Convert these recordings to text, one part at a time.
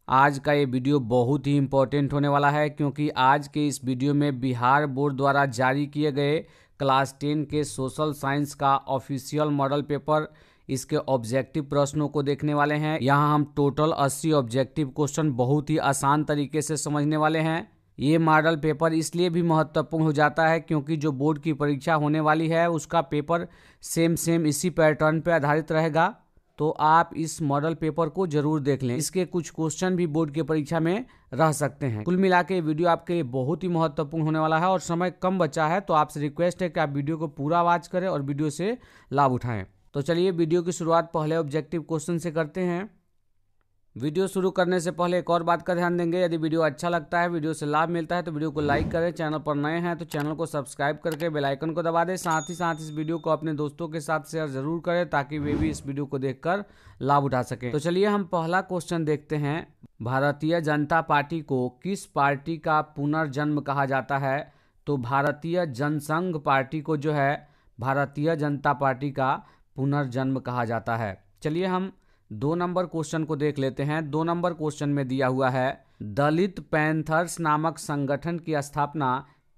आज का ये वीडियो बहुत ही इम्पोर्टेंट होने वाला है, क्योंकि आज के इस वीडियो में बिहार बोर्ड द्वारा जारी किए गए क्लास 10 के सोशल साइंस का ऑफिशियल मॉडल पेपर, इसके ऑब्जेक्टिव प्रश्नों को देखने वाले हैं। यहाँ हम टोटल 80 ऑब्जेक्टिव क्वेश्चन बहुत ही आसान तरीके से समझने वाले हैं। ये मॉडल पेपर इसलिए भी महत्वपूर्ण हो जाता है क्योंकि जो बोर्ड की परीक्षा होने वाली है उसका पेपर सेम इसी पैटर्न पर आधारित रहेगा। तो आप इस मॉडल पेपर को जरूर देख लें, इसके कुछ क्वेश्चन भी बोर्ड की परीक्षा में रह सकते हैं। कुल मिला के वीडियो आपके लिए बहुत ही महत्वपूर्ण होने वाला है और समय कम बचा है, तो आपसे रिक्वेस्ट है कि आप वीडियो को पूरा वॉच करें और वीडियो से लाभ उठाएं। तो चलिए वीडियो की शुरुआत पहले ऑब्जेक्टिव क्वेश्चन से करते हैं। वीडियो शुरू करने से पहले एक और बात का ध्यान देंगे, यदि वीडियो अच्छा लगता है, वीडियो से लाभ मिलता है तो वीडियो को लाइक करें। चैनल पर नए हैं तो चैनल को सब्सक्राइब करके बेल आइकन को दबा दें। साथ ही साथ इस वीडियो को अपने दोस्तों के साथ शेयर जरूर करें ताकि वे भी इस वीडियो को देखकर लाभ उठा सकें। तो चलिए हम पहला क्वेश्चन देखते हैं। भारतीय जनता पार्टी को किस पार्टी का पुनर्जन्म कहा जाता है? तो भारतीय जनसंघ पार्टी को जो है भारतीय जनता पार्टी का पुनर्जन्म कहा जाता है। चलिए हम 2 नंबर क्वेश्चन को देख लेते हैं। 2 नंबर क्वेश्चन में दिया हुआ है, दलित पैंथर्स नामक संगठन की स्थापना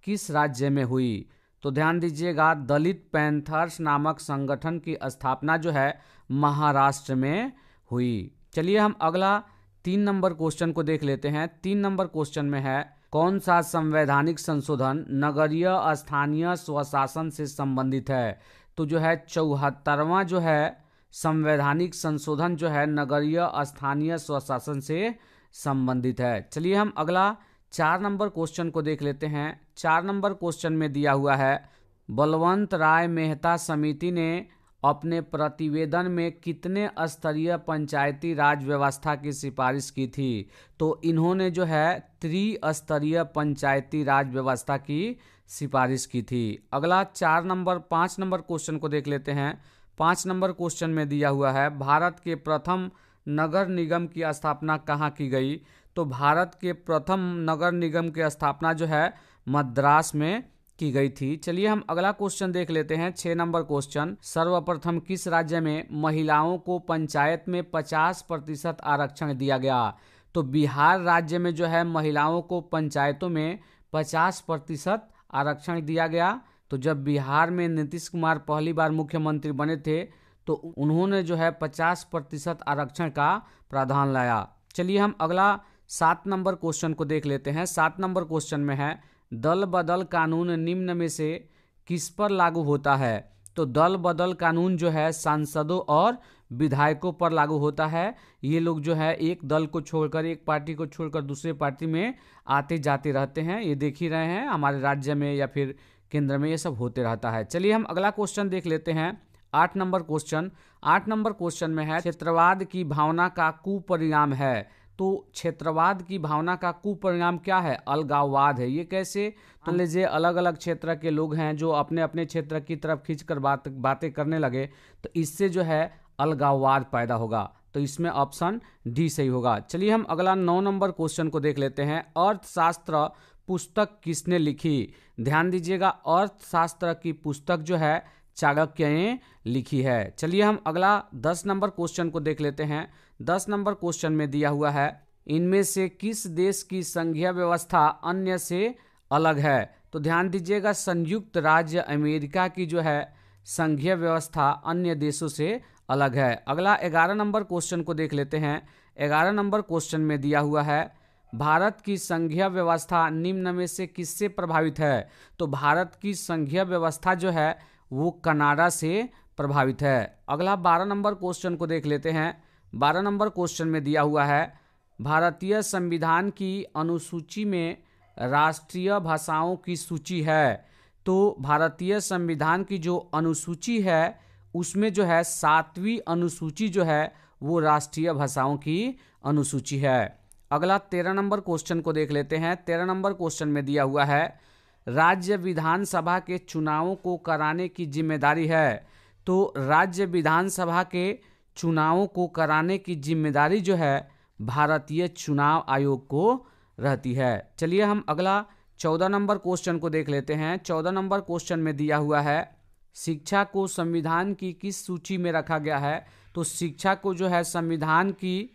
किस राज्य में हुई? तो ध्यान दीजिएगा, दलित पैंथर्स नामक संगठन की स्थापना जो है महाराष्ट्र में हुई। चलिए हम अगला 3 नंबर क्वेश्चन को देख लेते हैं। 3 नंबर क्वेश्चन में है, कौन सा संवैधानिक संशोधन नगरीय स्थानीय स्वशासन से संबंधित है? तो जो है 74वां जो है संवैधानिक संशोधन जो है नगरीय स्थानीय स्वशासन से संबंधित है। चलिए हम अगला 4 नंबर क्वेश्चन को देख लेते हैं। 4 नंबर क्वेश्चन में दिया हुआ है, बलवंत राय मेहता समिति ने अपने प्रतिवेदन में कितने स्तरीय पंचायती राज व्यवस्था की सिफारिश की थी? तो इन्होंने जो है त्रिस्तरीय पंचायती राज व्यवस्था की सिफारिश की थी। अगला 5 नंबर क्वेश्चन को देख लेते हैं। 5 नंबर क्वेश्चन में दिया हुआ है, भारत के प्रथम नगर निगम की स्थापना कहाँ की गई? तो भारत के प्रथम नगर निगम की स्थापना जो है मद्रास में की गई थी। चलिए हम अगला क्वेश्चन देख लेते हैं। 6 नंबर क्वेश्चन, सर्वप्रथम किस राज्य में महिलाओं को पंचायत में 50% आरक्षण दिया गया? तो बिहार राज्य में जो है महिलाओं को पंचायतों में 50% आरक्षण दिया गया। तो जब बिहार में नीतीश कुमार पहली बार मुख्यमंत्री बने थे तो उन्होंने जो है 50% आरक्षण का प्रावधान लाया। चलिए हम अगला 7 नंबर क्वेश्चन को देख लेते हैं। 7 नंबर क्वेश्चन में है, दल बदल कानून निम्न में से किस पर लागू होता है? तो दल बदल कानून जो है सांसदों और विधायकों पर लागू होता है। ये लोग जो है एक दल को छोड़कर, एक पार्टी को छोड़कर दूसरे पार्टी में आते जाते रहते हैं। ये देख ही रहे हैं, हमारे राज्य में या फिर केंद्र में ये सब होते रहता है। चलिए हम अगला क्वेश्चन देख लेते हैं। 8 नंबर क्वेश्चन। 8 नंबर क्वेश्चन में है, क्षेत्रवाद की भावना का कुपरिणाम है। तो क्षेत्रवाद की भावना का कुपरिणाम क्या है? अलगाववाद है। ये कैसे? मान लीजिए अलग अलग क्षेत्र के लोग हैं जो अपने अपने क्षेत्र की तरफ खींचकर बातें करने लगे, तो इससे जो है अलगाववाद पैदा होगा। तो इसमें ऑप्शन डी सही होगा। चलिए हम अगला 9 नंबर क्वेश्चन को देख लेते हैं। अर्थशास्त्र पुस्तक किसने लिखी? ध्यान दीजिएगा, अर्थशास्त्र की पुस्तक जो है चाणक्य ने लिखी है। चलिए हम अगला 10 नंबर क्वेश्चन को देख लेते हैं। 10 नंबर क्वेश्चन में दिया हुआ है, इनमें से किस देश की संघीय व्यवस्था अन्य से अलग है? तो ध्यान दीजिएगा, संयुक्त राज्य अमेरिका की जो है संघीय व्यवस्था अन्य देशों से अलग है। अगला 11 नंबर क्वेश्चन को देख लेते हैं। 11 नंबर क्वेश्चन में दिया हुआ है, भारत की संघीय व्यवस्था निम्न में से किससे प्रभावित है? तो भारत की संघीय व्यवस्था जो है वो कनाडा से प्रभावित है। अगला 12 नंबर क्वेश्चन को देख लेते हैं। 12 नंबर क्वेश्चन में दिया हुआ है, भारतीय संविधान की अनुसूची में राष्ट्रीय भाषाओं की सूची है। तो भारतीय संविधान की जो अनुसूची है उसमें जो है 7वीं अनुसूची जो है वो राष्ट्रीय भाषाओं की अनुसूची है। अगला 13 नंबर क्वेश्चन को देख लेते हैं। 13 नंबर क्वेश्चन में दिया हुआ है, राज्य विधानसभा के चुनावों को कराने की जिम्मेदारी है। तो राज्य विधानसभा के चुनावों को कराने की जिम्मेदारी जो है भारतीय चुनाव आयोग को रहती है। चलिए हम अगला 14 नंबर क्वेश्चन को देख लेते हैं। 14 नंबर क्वेश्चन में दिया हुआ है, शिक्षा को संविधान की किस सूची में रखा गया है? तो शिक्षा को जो है संविधान की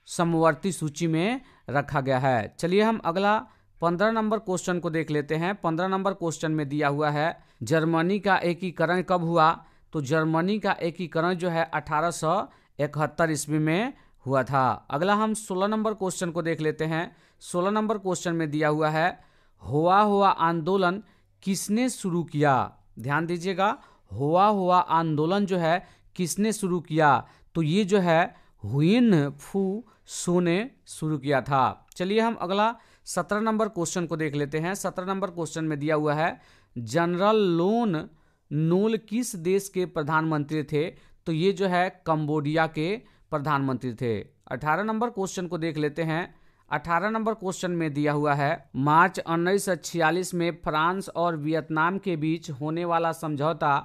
समवर्ती सूची में रखा गया है। चलिए हम अगला 15 नंबर क्वेश्चन को देख लेते हैं। 15 नंबर क्वेश्चन में दिया हुआ है जर्मनी का एकीकरण कब हुआ? तो जर्मनी का एकीकरण जो है 1871 ईस्वी में हुआ था। अगला हम 16 नंबर क्वेश्चन को देख लेते हैं। 16 नंबर क्वेश्चन में दिया हुआ है हुआ आंदोलन किसने शुरू किया? ध्यान दीजिएगा, हुआ आंदोलन जो है किसने शुरू किया? तो ये जो है हुइन फू सो ने शुरू किया था। चलिए हम अगला 17 नंबर क्वेश्चन को देख लेते हैं। 17 नंबर क्वेश्चन में दिया हुआ है जनरल लोन नोल किस देश के प्रधानमंत्री थे? तो ये जो है कंबोडिया के प्रधानमंत्री थे। 18 नंबर क्वेश्चन को देख लेते हैं। 18 नंबर क्वेश्चन में दिया हुआ है मार्च 1946 में फ्रांस और वियतनाम के बीच होने वाला समझौता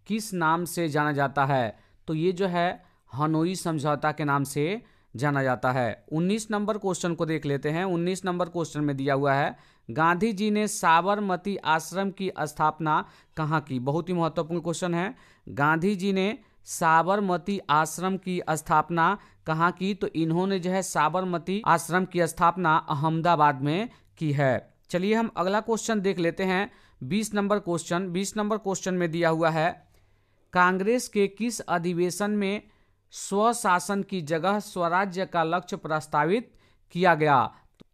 किस नाम से जाना जाता है? तो ये जो है हनोई समझौता के नाम से जाना जाता है। 19 नंबर क्वेश्चन को देख लेते हैं। 19 नंबर क्वेश्चन में दिया हुआ है गांधी जी ने साबरमती आश्रम की स्थापना कहाँ की? बहुत ही महत्वपूर्ण क्वेश्चन है। गांधी जी ने साबरमती आश्रम की स्थापना कहाँ की? तो इन्होंने जो है साबरमती आश्रम की स्थापना अहमदाबाद में की है। चलिए हम अगला क्वेश्चन देख लेते हैं। 20 नंबर क्वेश्चन। 20 नंबर क्वेश्चन में दिया हुआ है कांग्रेस के किस अधिवेशन में स्वशासन की जगह स्वराज्य का लक्ष्य प्रस्तावित किया गया?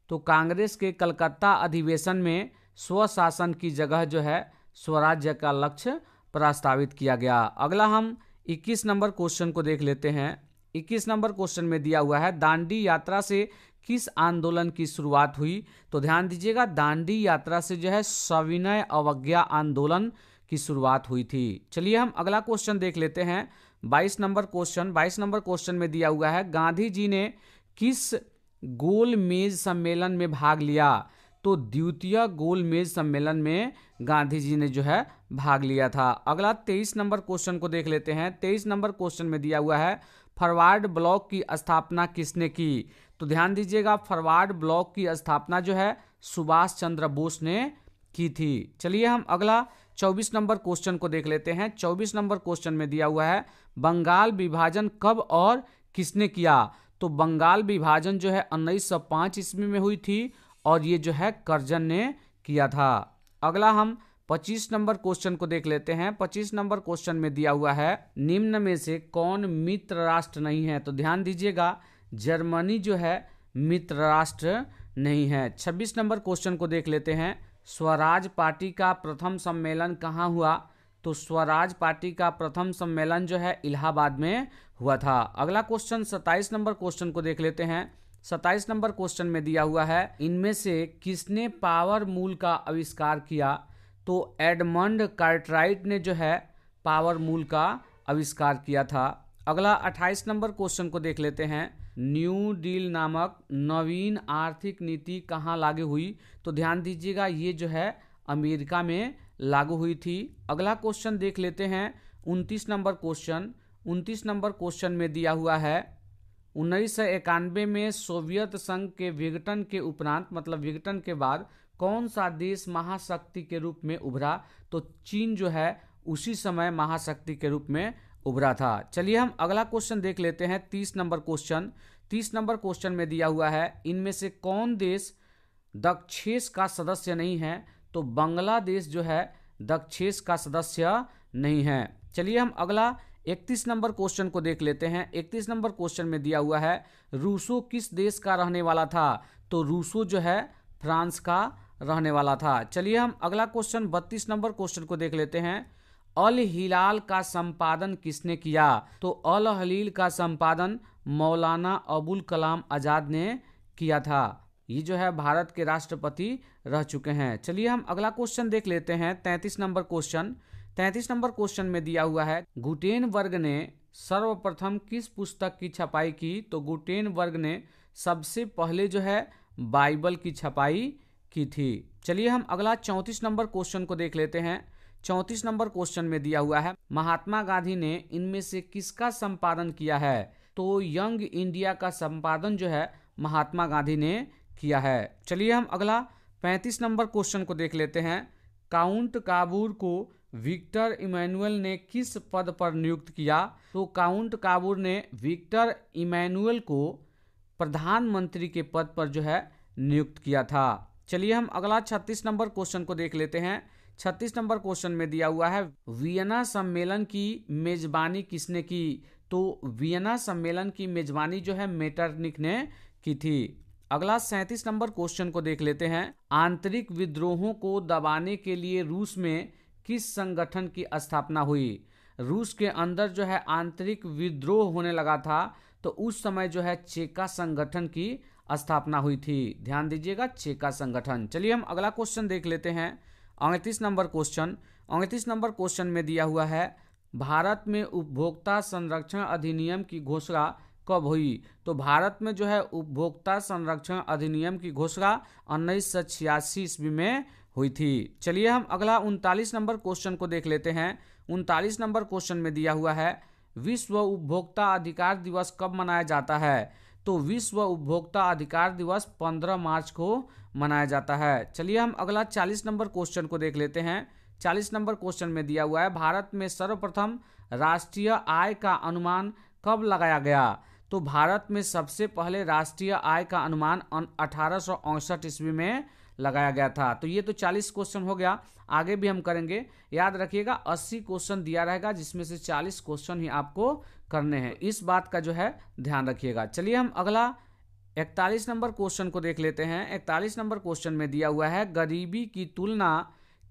तो कांग्रेस के कलकत्ता अधिवेशन में स्वशासन की जगह जो है स्वराज्य का लक्ष्य प्रस्तावित किया गया। अगला हम 21 नंबर क्वेश्चन को देख लेते हैं। 21 नंबर क्वेश्चन में दिया हुआ है दांडी यात्रा से किस आंदोलन की शुरुआत हुई? तो ध्यान दीजिएगा, दांडी यात्रा से जो है सविनय अवज्ञा आंदोलन की शुरुआत हुई थी। चलिए हम अगला क्वेश्चन देख लेते हैं। 22 नंबर क्वेश्चन। 22 नंबर क्वेश्चन में दिया हुआ है गांधी जी ने किस गोल मेज सम्मेलन में भाग लिया? तो द्वितीय गोल मेज सम्मेलन में गांधी जी ने जो है भाग लिया था। अगला 23 नंबर क्वेश्चन को देख लेते हैं। 23 नंबर क्वेश्चन में दिया हुआ है फॉरवर्ड ब्लॉक की स्थापना किसने की? तो ध्यान दीजिएगा, फॉरवर्ड ब्लॉक की स्थापना जो है सुभाष चंद्र बोस ने की थी। चलिए हम अगला 24 नंबर क्वेश्चन को देख लेते हैं। 24 नंबर क्वेश्चन में दिया हुआ है बंगाल विभाजन कब और किसने किया? तो बंगाल विभाजन जो है 1905 ईस्वी में हुई थी और ये जो है कर्जन ने किया था। अगला हम 25 नंबर क्वेश्चन को देख लेते हैं। 25 नंबर क्वेश्चन में दिया हुआ है निम्न में से कौन मित्र राष्ट्र नहीं है? तो ध्यान दीजिएगा, जर्मनी जो है मित्र राष्ट्र नहीं है। 26 नंबर क्वेश्चन को देख लेते हैं। स्वराज पार्टी का प्रथम सम्मेलन कहाँ हुआ? तो स्वराज पार्टी का प्रथम सम्मेलन जो है इलाहाबाद में हुआ था। अगला क्वेश्चन 27 नंबर क्वेश्चन को देख लेते हैं। 27 नंबर क्वेश्चन में दिया हुआ है इनमें से किसने पावर मूल का आविष्कार किया? तो एडमंड कार्टराइट ने जो है पावर मूल का आविष्कार किया था। अगला 28 नंबर क्वेश्चन को देख लेते हैं। न्यू डील नामक नवीन आर्थिक नीति कहाँ लागू हुई? तो ध्यान दीजिएगा, ये जो है अमेरिका में लागू हुई थी। अगला क्वेश्चन देख लेते हैं 29 नंबर क्वेश्चन। 29 नंबर क्वेश्चन में दिया हुआ है 1991 में सोवियत संघ के विघटन के उपरांत, मतलब विघटन के बाद कौन सा देश महाशक्ति के रूप में उभरा? तो चीन जो है उसी समय महाशक्ति के रूप में उभरा था। चलिए हम अगला क्वेश्चन देख लेते हैं। 30 नंबर क्वेश्चन। 30 नंबर क्वेश्चन में दिया हुआ है इनमें से कौन देश दक्षेस का सदस्य नहीं है? तो बांग्लादेश जो है दक्षेस का सदस्य नहीं है। चलिए हम अगला 31 नंबर क्वेश्चन को देख लेते हैं। 31 नंबर क्वेश्चन में दिया हुआ है रूसो किस देश का रहने वाला था? तो रूसो जो है फ्रांस का रहने वाला था। चलिए हम अगला क्वेश्चन 32 नंबर क्वेश्चन को देख लेते हैं। अल हिलाल का संपादन किसने किया? तो अल हलील का संपादन मौलाना अबुल कलाम आजाद ने किया था। ये जो है भारत के राष्ट्रपति रह चुके हैं। चलिए हम अगला क्वेश्चन देख लेते हैं। 33 नंबर क्वेश्चन। 33 नंबर क्वेश्चन में दिया हुआ है गुटेनबर्ग ने सर्वप्रथम किस पुस्तक की छपाई की? तो गुटेनबर्ग ने सबसे पहले जो है बाइबल की छपाई की थी। चलिए हम अगला 34 नंबर क्वेश्चन को देख लेते हैं। 34 नंबर क्वेश्चन में दिया हुआ है महात्मा गांधी ने इनमें से किसका संपादन किया है? तो यंग इंडिया का संपादन जो है महात्मा गांधी ने किया है। चलिए हम अगला 35 नंबर क्वेश्चन को देख लेते हैं। काउंट काबूर को विक्टर इमैनुअल ने किस पद पर नियुक्त किया? तो काउंट काबूर ने विक्टर इमैनुअल को प्रधानमंत्री के पद पर जो है नियुक्त किया था। चलिए हम अगला 36 नंबर क्वेश्चन को देख लेते हैं। 36 नंबर क्वेश्चन में दिया हुआ है वियना सम्मेलन की मेजबानी किसने की। तो वियना सम्मेलन की मेजबानी जो है मेटरनिक ने की थी। अगला 37 नंबर क्वेश्चन को देख लेते हैं। आंतरिक विद्रोहों को दबाने के लिए रूस में किस संगठन की स्थापना हुई। रूस के अंदर जो है आंतरिक विद्रोह होने लगा था, तो उस समय जो है चेका संगठन की स्थापना हुई थी। ध्यान दीजिएगा, चेका संगठन। चलिए हम अगला क्वेश्चन देख लेते हैं। 38 नंबर क्वेश्चन। 38 नंबर क्वेश्चन में दिया हुआ है भारत में उपभोक्ता संरक्षण अधिनियम की घोषणा कब हुई। तो भारत में जो है उपभोक्ता संरक्षण अधिनियम की घोषणा 1986 ईस्वी में हुई थी। चलिए हम अगला 39 नंबर क्वेश्चन को देख लेते हैं। 39 नंबर क्वेश्चन में दिया हुआ है विश्व उपभोक्ता अधिकार दिवस कब मनाया जाता है। तो विश्व उपभोक्ता अधिकार दिवस 15 मार्च को मनाया जाता है। चलिए हम अगला 40 नंबर क्वेश्चन को देख लेते हैं। 40 नंबर क्वेश्चन में दिया हुआ है भारत में सर्वप्रथम राष्ट्रीय आय का अनुमान कब लगाया गया। तो भारत में सबसे पहले राष्ट्रीय आय का अनुमान 1868 ईस्वी में लगाया गया था। तो ये तो 40 क्वेश्चन हो गया, आगे भी हम करेंगे। याद रखिएगा 80 क्वेश्चन दिया रहेगा, जिसमें से 40 क्वेश्चन ही आपको करने हैं, इस बात का जो है ध्यान रखिएगा। चलिए हम अगला 41 नंबर क्वेश्चन को देख लेते हैं। 41 नंबर क्वेश्चन में दिया हुआ है गरीबी की तुलना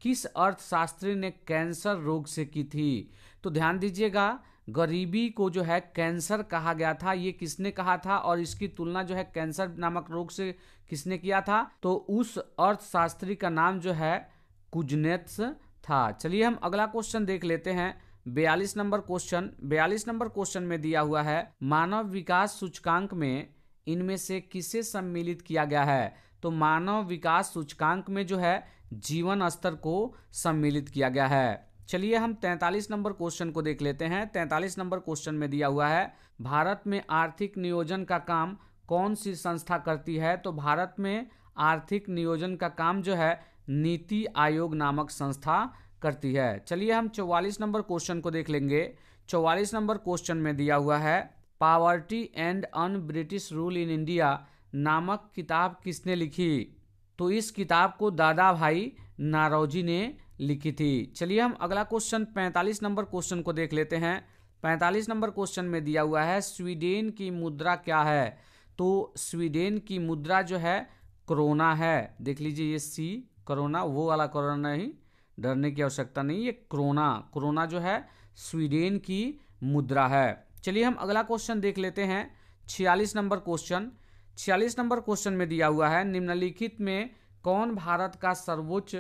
किस अर्थशास्त्री ने कैंसर रोग से की थी। तो ध्यान दीजिएगा, गरीबी को जो है कैंसर कहा गया था, ये किसने कहा था, और इसकी तुलना जो है कैंसर नामक रोग से किसने किया था। तो उस अर्थशास्त्री का नाम जो है कुजनेत्स था। चलिए हम अगला क्वेश्चन देख लेते हैं। 42 नंबर क्वेश्चन। 42 नंबर क्वेश्चन में दिया हुआ है मानव विकास सूचकांक में इनमें से किसे सम्मिलित किया गया है। तो मानव विकास सूचकांक में जो है जीवन स्तर को सम्मिलित किया गया है। चलिए हम 43 नंबर क्वेश्चन को देख लेते हैं। 43 नंबर क्वेश्चन में दिया हुआ है भारत में आर्थिक नियोजन का काम कौन सी संस्था करती है। तो भारत में आर्थिक नियोजन का काम जो है नीति आयोग नामक संस्था करती है। चलिए हम 44 नंबर क्वेश्चन को देख लेंगे। 44 नंबर क्वेश्चन में दिया हुआ है poverty and un British rule in India नामक किताब किसने लिखी। तो इस किताब को दादा भाई नारोजी ने लिखी थी। चलिए हम अगला क्वेश्चन 45 नंबर क्वेश्चन को देख लेते हैं। 45 नंबर क्वेश्चन में दिया हुआ है स्वीडन की मुद्रा क्या है। तो स्वीडन की मुद्रा जो है कोरोना है। देख लीजिए, ये सी कोरोना, वो वाला कोरोना नहीं, डरने की आवश्यकता नहीं, ये कोरोना जो है स्वीडन की मुद्रा है। चलिए हम अगला क्वेश्चन देख लेते हैं। 46 नंबर क्वेश्चन। 46 नंबर क्वेश्चन में दिया हुआ है निम्नलिखित में कौन भारत का सर्वोच्च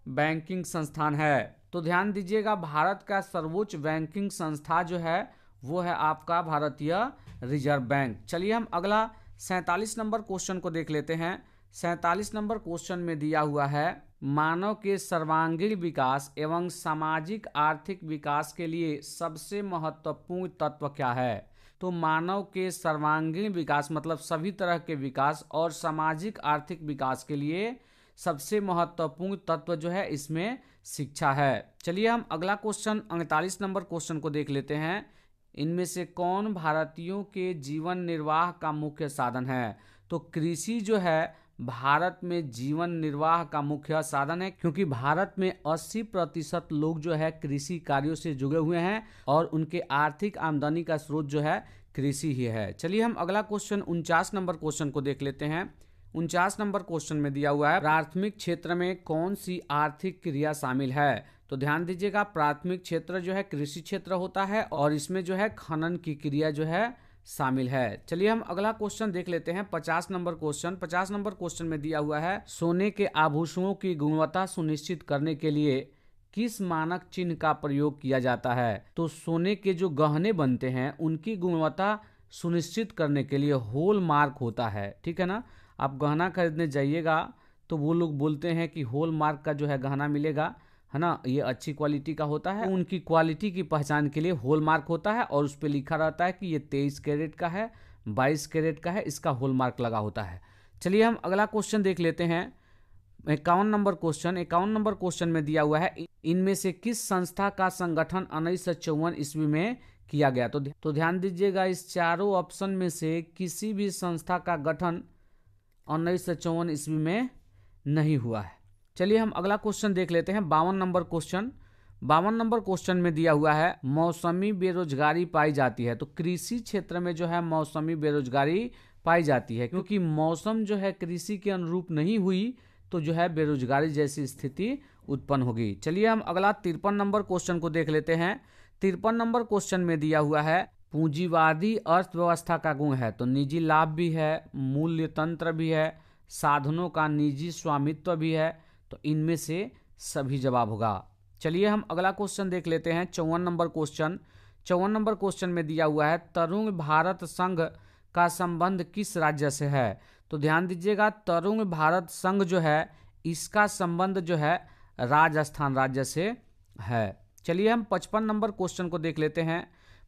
बैंकिंग संस्थान है। तो ध्यान दीजिएगा, भारत का सर्वोच्च बैंकिंग संस्था जो है वो है आपका भारतीय रिजर्व बैंक। चलिए हम अगला 47 नंबर क्वेश्चन को देख लेते हैं। 47 नंबर क्वेश्चन में दिया हुआ है मानव के सर्वांगीण विकास एवं सामाजिक आर्थिक विकास के लिए सबसे महत्वपूर्ण तत्व क्या है। तो मानव के सर्वांगीण विकास मतलब सभी तरह के विकास और सामाजिक आर्थिक विकास के लिए सबसे महत्वपूर्ण तत्व जो है इसमें शिक्षा है। चलिए हम अगला क्वेश्चन 48 नंबर क्वेश्चन को देख लेते हैं। इनमें से कौन भारतीयों के जीवन निर्वाह का मुख्य साधन है। तो कृषि जो है भारत में जीवन निर्वाह का मुख्य साधन है, क्योंकि भारत में 80% लोग जो है कृषि कार्यों से जुड़े हुए हैं और उनके आर्थिक आमदनी का स्रोत जो है कृषि ही है। चलिए हम अगला क्वेश्चन 49 नंबर क्वेश्चन को देख लेते हैं। 49 नंबर क्वेश्चन में दिया हुआ है प्राथमिक क्षेत्र में कौन सी आर्थिक क्रिया शामिल है। तो ध्यान दीजिएगा, प्राथमिक क्षेत्र जो है कृषि क्षेत्र होता है और इसमें जो है खनन की क्रिया जो है शामिल है। चलिए हम अगला क्वेश्चन देख लेते हैं। 50 नंबर क्वेश्चन। 50 नंबर क्वेश्चन में दिया हुआ है सोने के आभूषणों की गुणवत्ता सुनिश्चित करने के लिए किस मानक चिन्ह का प्रयोग किया जाता है। तो सोने के जो गहने बनते हैं उनकी गुणवत्ता सुनिश्चित करने के लिए हॉल मार्क होता है। ठीक है ना, आप गहना खरीदने जाइएगा तो वो लोग बोलते हैं कि हॉल मार्क का जो है गहना मिलेगा, है ना, ये अच्छी क्वालिटी का होता है। उनकी क्वालिटी की पहचान के लिए हॉल मार्क होता है और उस पर लिखा रहता है कि ये 23 कैरेट का है, 22 कैरेट का है, इसका हॉल मार्क लगा होता है। चलिए हम अगला क्वेश्चन देख लेते हैं। 51 नंबर क्वेश्चन। 51 नंबर क्वेश्चन में दिया हुआ है इनमें से किस संस्था का संगठन 1954 ईस्वी में किया गया। तो ध्यान दीजिएगा, इस चारों ऑप्शन में से किसी भी संस्था का गठन 1954 ईस्वी में नहीं हुआ है। चलिए हम अगला क्वेश्चन देख लेते हैं, 52 नंबर क्वेश्चन। 52 नंबर क्वेश्चन में दिया हुआ है मौसमी बेरोजगारी पाई जाती है। तो कृषि क्षेत्र में जो है मौसमी बेरोजगारी पाई जाती है, क्योंकि मौसम जो है कृषि के अनुरूप नहीं हुई तो जो है बेरोजगारी जैसी स्थिति उत्पन्न होगी। चलिए हम अगला 53 नंबर क्वेश्चन को देख लेते हैं। 53 नंबर क्वेश्चन में दिया हुआ है पूंजीवादी अर्थव्यवस्था का गुण है। तो निजी लाभ भी है, मूल्य तंत्र भी है, साधनों का निजी स्वामित्व भी है। तो इनमें से सभी जवाब होगा। चलिए हम अगला क्वेश्चन देख लेते हैं, 54 नंबर क्वेश्चन। 54 नंबर क्वेश्चन में दिया हुआ है तरुण भारत संघ का संबंध किस राज्य से है। तो ध्यान दीजिएगा, तरुण भारत संघ जो है इसका संबंध जो है राजस्थान राज्य से है। चलिए हम 55 नंबर क्वेश्चन को देख लेते हैं।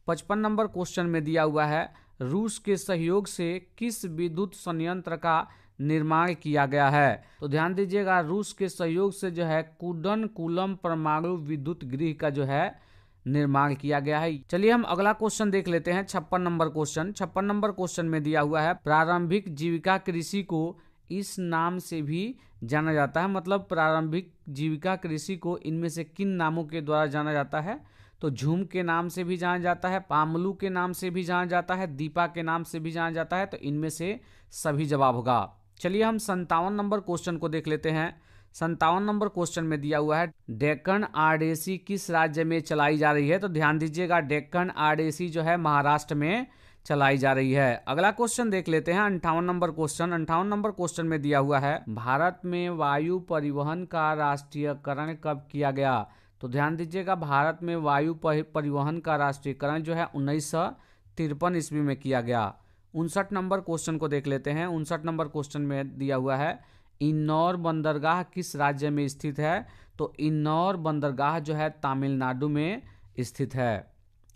55 नंबर क्वेश्चन में दिया हुआ है रूस के सहयोग से किस विद्युत संयंत्र का निर्माण किया गया है। तो ध्यान दीजिएगा, रूस के सहयोग से जो है कुडनकुलम परमाणु विद्युत गृह का जो है निर्माण किया गया है। चलिए हम अगला क्वेश्चन देख लेते हैं, 56 नंबर क्वेश्चन। 56 नंबर क्वेश्चन में दिया हुआ है प्रारंभिक जीविका कृषि को इस नाम से भी जाना जाता है। मतलब प्रारंभिक जीविका कृषि को इनमें से किन नामों के द्वारा जाना जाता है। तो झूम के नाम से भी जाना जाता है, पामलू के नाम से भी जाना जाता है, दीपा के नाम से भी जाना जाता है। तो इनमें से सभी जवाब होगा। चलिए हम 57 नंबर क्वेश्चन को देख लेते हैं। 57 नंबर क्वेश्चन में दिया हुआ है डेक्कन आरडेसी किस राज्य में चलाई जा रही है। तो ध्यान दीजिएगा, डेक्कन आरडेसी जो है महाराष्ट्र में चलाई जा रही है। अगला क्वेश्चन देख लेते हैं, 58 नंबर क्वेश्चन। 58 नंबर क्वेश्चन में दिया हुआ है भारत में वायु परिवहन का राष्ट्रीयकरण कब किया गया। तो ध्यान दीजिएगा, भारत में वायु परिवहन का राष्ट्रीयकरण जो है 1953 ईस्वी में किया गया। 59 नंबर क्वेश्चन को देख लेते हैं। 59 नंबर क्वेश्चन में दिया हुआ है इन्नौर बंदरगाह किस राज्य में स्थित है। तो इन्नौर बंदरगाह जो है तमिलनाडु में स्थित है।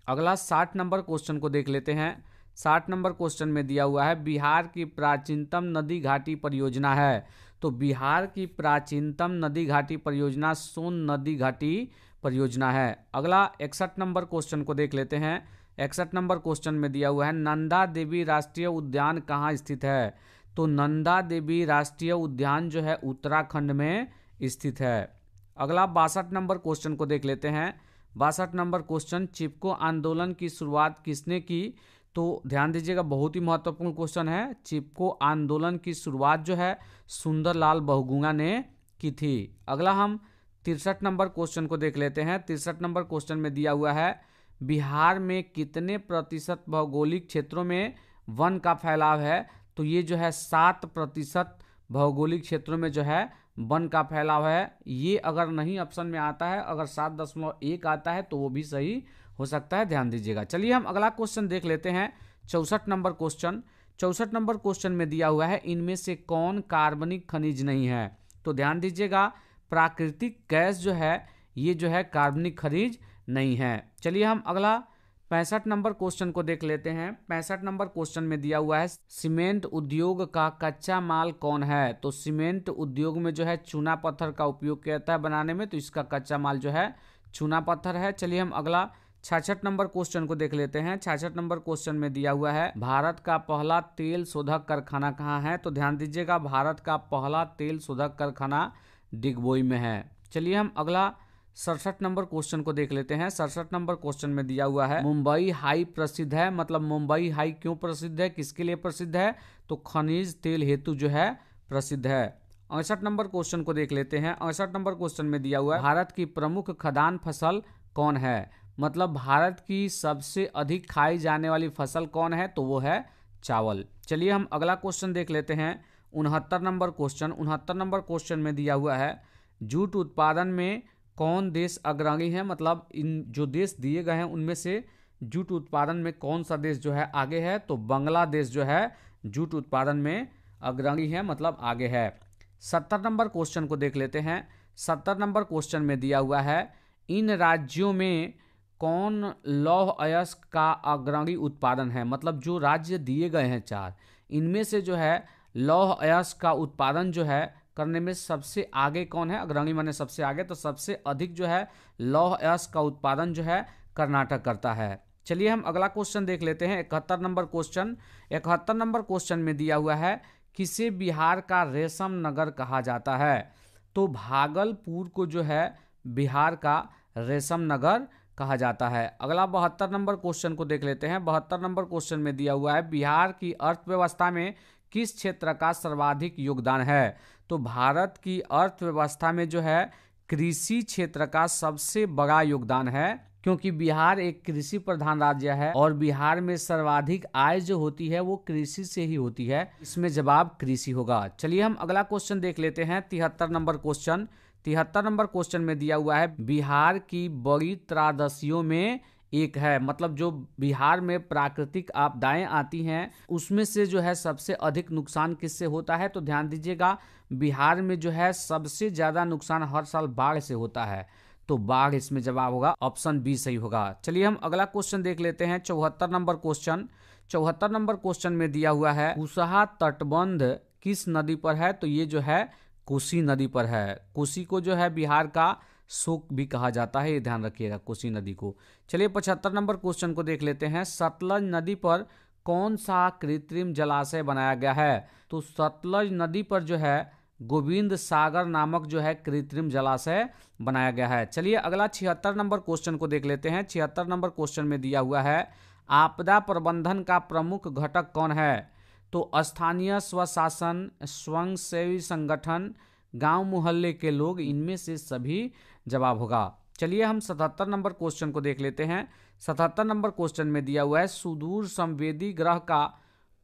अगला 60 नंबर क्वेश्चन को देख लेते हैं। 60 नंबर क्वेश्चन में दिया हुआ है बिहार की प्राचीनतम नदी घाटी परियोजना है। तो बिहार की प्राचीनतम नदी घाटी परियोजना सोन नदी घाटी परियोजना है। अगला 61 नंबर क्वेश्चन को देख लेते हैं। 61 नंबर क्वेश्चन में दिया हुआ है नंदा देवी राष्ट्रीय उद्यान कहाँ स्थित है। तो नंदा देवी राष्ट्रीय उद्यान जो है उत्तराखंड में स्थित है। अगला 62 नंबर क्वेश्चन को देख लेते हैं। 62 नंबर क्वेश्चन चिपको आंदोलन की शुरुआत किसने की। तो ध्यान दीजिएगा, बहुत ही महत्वपूर्ण क्वेश्चन है। चिपको आंदोलन की शुरुआत जो है सुंदरलाल बहुगुणा ने की थी। अगला हम 63 नंबर क्वेश्चन को देख लेते हैं। 63 नंबर क्वेश्चन में दिया हुआ है बिहार में कितने प्रतिशत भौगोलिक क्षेत्रों में वन का फैलाव है। तो ये जो है 7% भौगोलिक क्षेत्रों में जो है वन का फैलाव है। ये अगर नहीं ऑप्शन में आता है, अगर 7.1 आता है तो वो भी सही हो सकता है, ध्यान दीजिएगा। चलिए हम अगला क्वेश्चन देख लेते हैं, 64 नंबर क्वेश्चन। 64 नंबर क्वेश्चन में दिया हुआ है इनमें से कौन कार्बनिक खनिज नहीं है। तो ध्यान दीजिएगा, प्राकृतिक गैस जो है ये जो है कार्बनिक खनिज नहीं है। चलिए हम अगला 65 नंबर क्वेश्चन को देख लेते हैं। 65 नंबर क्वेश्चन में दिया हुआ है सीमेंट उद्योग का कच्चा माल कौन है। तो सीमेंट उद्योग में जो है चूना पत्थर का उपयोग किया जाता है बनाने में, तो इसका कच्चा माल जो है चूना पत्थर है। चलिए हम अगला 66 नंबर क्वेश्चन को देख लेते हैं। 66 नंबर क्वेश्चन में दिया हुआ है भारत का पहला तेल शोधक कारखाना कहाँ है। तो ध्यान दीजिएगा, भारत का पहला तेल शोधक कारखाना डिगबोई में है। चलिए हम अगला 67 नंबर क्वेश्चन को देख लेते हैं। 67 नंबर क्वेश्चन में दिया हुआ है मुंबई हाई प्रसिद्ध है। मतलब मुंबई हाई क्यों प्रसिद्ध है, किसके लिए प्रसिद्ध है। तो खनिज तेल हेतु जो है प्रसिद्ध है। 68 नंबर क्वेश्चन को देख लेते हैं। 68 नंबर क्वेश्चन में दिया हुआ है भारत की प्रमुख खदान फसल कौन है। मतलब भारत की सबसे अधिक खाई जाने वाली फसल कौन है। तो वो है चावल। चलिए हम अगला क्वेश्चन देख लेते हैं, 69 नंबर क्वेश्चन। 69 नंबर क्वेश्चन में दिया हुआ है जूट उत्पादन में कौन देश अग्रणी है। मतलब इन जो देश दिए गए हैं उनमें से जूट उत्पादन में कौन सा देश जो है आगे है। तो बांग्लादेश जो है जूट उत्पादन में अग्रणी है, मतलब आगे है। 70 नंबर क्वेश्चन को देख लेते हैं। 70 नंबर क्वेश्चन में दिया हुआ है इन राज्यों में कौन लौह अयस्क का अग्रणी उत्पादन है। मतलब जो राज्य दिए गए हैं 4, इनमें से जो है लौह अयस्क का उत्पादन जो है करने में सबसे आगे कौन है। अग्रणी माने सबसे आगे, तो सबसे अधिक जो है लौह अयस्क का उत्पादन जो है कर्नाटक करता है। चलिए हम अगला क्वेश्चन देख लेते हैं। 71 नंबर क्वेश्चन। 71 नंबर क्वेश्चन में दिया हुआ है, किसे बिहार का रेशम नगर कहा जाता है? तो भागलपुर को जो है बिहार का रेशम नगर कहा जाता है। अगला 72 नंबर क्वेश्चन को देख लेते हैं। 72 नंबर क्वेश्चन में दिया हुआ है, बिहार की अर्थव्यवस्था में किस क्षेत्र का सर्वाधिक योगदान है? तो भारत की अर्थव्यवस्था में जो है कृषि क्षेत्र का सबसे बड़ा योगदान है, क्योंकि बिहार एक कृषि प्रधान राज्य है और बिहार में सर्वाधिक आय जो होती है वो कृषि से ही होती है। इसमें जवाब कृषि होगा। चलिए हम अगला क्वेश्चन देख लेते हैं। 73 नंबर क्वेश्चन। 73 नंबर क्वेश्चन में दिया हुआ है, बिहार की बड़ी त्रासदियों में एक है, मतलब जो बिहार में प्राकृतिक आपदाएं आती हैं उसमें से जो है सबसे अधिक नुकसान किससे होता है? तो ध्यान दीजिएगा, बिहार में जो है सबसे ज्यादा नुकसान हर साल बाढ़ से होता है, तो बाढ़ इसमें जवाब होगा, ऑप्शन बी सही होगा। चलिए हम अगला क्वेश्चन देख लेते हैं। 74 नंबर क्वेश्चन। 74 नंबर क्वेश्चन में दिया हुआ है, कुशहा तटबंध किस नदी पर है? तो ये जो है कोसी नदी पर है। कोसी को जो है बिहार का शोक भी कहा जाता है, ये ध्यान रखिएगा कोसी नदी को। चलिए 75 नंबर क्वेश्चन को देख लेते हैं। सतलज नदी पर कौन सा कृत्रिम जलाशय बनाया गया है? तो सतलज नदी पर जो है गोविंद सागर नामक जो है कृत्रिम जलाशय बनाया गया है। चलिए अगला 76 नंबर क्वेश्चन को देख लेते हैं। 76 नंबर क्वेश्चन में दिया हुआ है, आपदा प्रबंधन का प्रमुख घटक कौन है? तो स्थानीय स्वशासन, स्वयंसेवी संगठन, गांव मोहल्ले के लोग, इनमें से सभी जवाब होगा। चलिए हम 77 नंबर क्वेश्चन को देख लेते हैं। 77 नंबर क्वेश्चन में दिया हुआ है, सुदूर संवेदी ग्रह का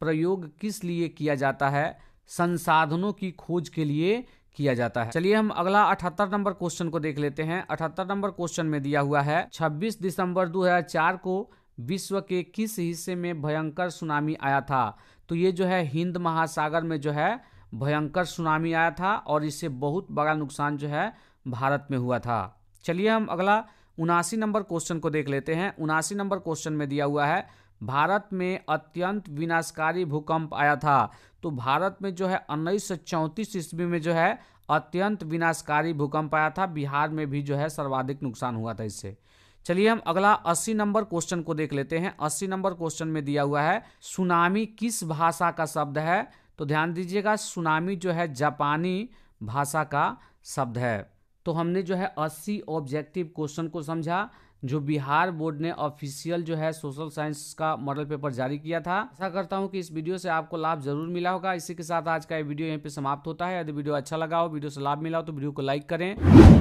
प्रयोग किस लिए किया जाता है? संसाधनों की खोज के लिए किया जाता है। चलिए हम अगला 78 नंबर क्वेश्चन को देख लेते हैं। 78 नंबर क्वेश्चन में दिया हुआ है, 26 दिसंबर 2004 को विश्व के किस हिस्से में भयंकर सुनामी आया था? तो ये जो है हिंद महासागर में जो है भयंकर सुनामी आया था और इससे बहुत बड़ा नुकसान जो है भारत में हुआ था। चलिए हम अगला 79 नंबर क्वेश्चन को देख लेते हैं। 79 नंबर क्वेश्चन में दिया हुआ है, भारत में अत्यंत विनाशकारी भूकंप आया था। तो भारत में जो है 1934 ईस्वी में जो है अत्यंत विनाशकारी भूकंप आया था। बिहार में भी जो है सर्वाधिक नुकसान हुआ था इससे। चलिए हम अगला 80 नंबर क्वेश्चन को देख लेते हैं। 80 नंबर क्वेश्चन में दिया हुआ है, सुनामी किस भाषा का शब्द है? तो ध्यान दीजिएगा, सुनामी जो है जापानी भाषा का शब्द है। तो हमने जो है 80 ऑब्जेक्टिव क्वेश्चन को समझा जो बिहार बोर्ड ने ऑफिशियल जो है सोशल साइंस का मॉडल पेपर जारी किया था। आशा करता हूं कि इस वीडियो से आपको लाभ जरूर मिला होगा। इसी के साथ आज का ये वीडियो यहीं पे समाप्त होता है। यदि वीडियो अच्छा लगा हो, वीडियो से लाभ मिला हो तो वीडियो को लाइक करें।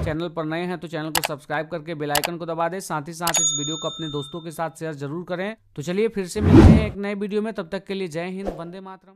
चैनल पर नए हैं तो चैनल को सब्सक्राइब करके बेल आइकन को दबा दें। साथ ही साथ इस वीडियो को अपने दोस्तों के साथ शेयर जरूर करें। तो चलिए फिर से मिलते हैं एक नए वीडियो में, तब तक के लिए जय हिंद, वंदे मातरम।